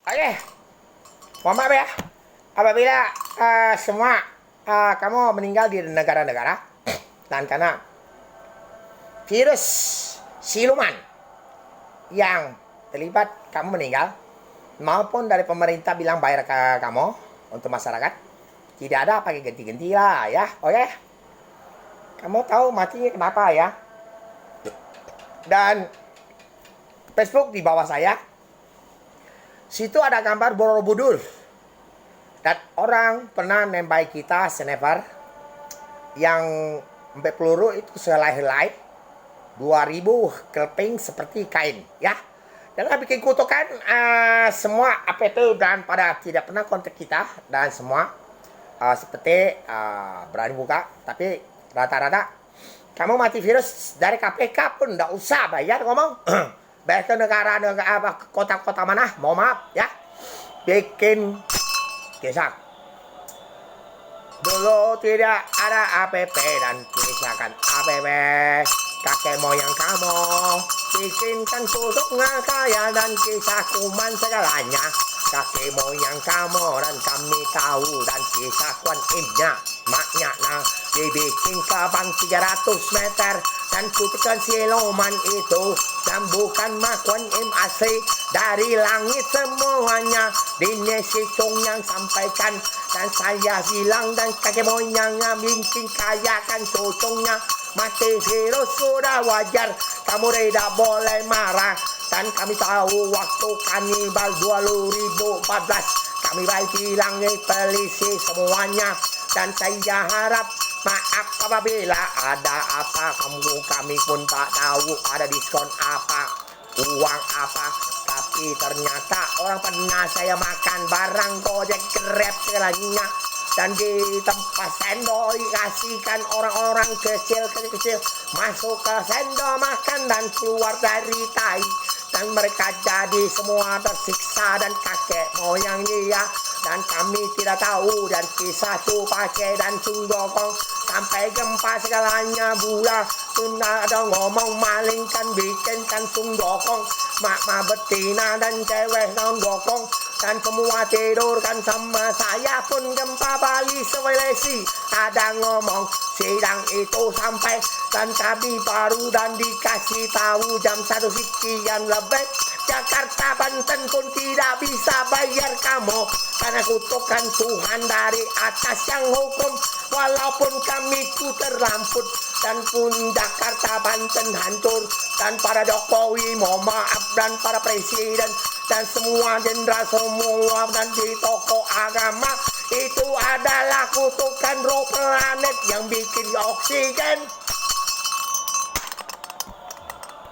Oke, mohon maaf ya. Apabila semua kamu meninggal di negara-negara dan karena virus siluman yang terlibat kamu meninggal, maupun dari pemerintah bilang bayar ke kamu untuk masyarakat, tidak ada pakai ganti-ganti lah ya. Oke, kamu tahu matinya kenapa ya? Dan Facebook di bawah saya, situ ada gambar Borobudur. Dan orang pernah nembak kita sniper yang sampai peluru itu selai-helai 2000 kelping seperti kain ya. Dan bikin kutukan semua apa itu, dan pada tidak pernah kontak kita dan semua seperti berani buka, tapi rata-rata kamu mati virus dari KPK pun nggak usah bayar ngomong. Bayar ke negara kota-kota mana, mau maaf ya, bikin kisah. Dulu tidak ada APP dan kisahkan APP. Kakek moyang kamu bikinkan tusuk kaya dan kisah kuman segalanya. Kakek moyang kamu dan kami tahu, dan kisah Kuan Imnya maknya nah dibikin kabang 300 meter dan kutukan siluman itu, dan bukan mak Kuan Im asli dari langit semuanya. Dini Situng yang sampaikan dan saya bilang, dan kakek moyang bikin kaya kan cucunya. Mati virus sudah wajar, kamu tidak boleh marah. Dan kami tahu waktu kanibal 2014 kami baik bilang polisi semuanya. Dan saya harap maaf apabila ada apa, kami pun tak tahu ada diskon apa, uang apa. Tapi ternyata orang pernah saya makan barang Gojek, Grab segalanya. Dan di tempat sendok dikasihkan orang-orang kecil masuk ke sendok makan dan keluar dari tai. Dan mereka jadi semua tersiksa dan kakek moyang dia. Dan kami tidak tahu, dan kisah tu pakai dan sunggokong sampai gempa segalanya bula. Tunda ada ngomong malingkan bikinkan sunggokong, mak betina dan cewek non gokong. Dan semua tidur kan sama saya pun gempa Bali sewelesi. Ada ngomong sidang itu sampai, dan kami baru dan dikasih tahu jam 1 sekian lebih. Jakarta Banten pun tidak bisa bayar kamu, karena kutukan Tuhan dari atas yang hukum. Walaupun kami putar lamput dan pun Jakarta Banten hancur. Dan para Jokowi mohon maaf, dan para presiden dan semua jenderal semua dan di toko agama, itu adalah kutukan roh planet yang bikin oksigen.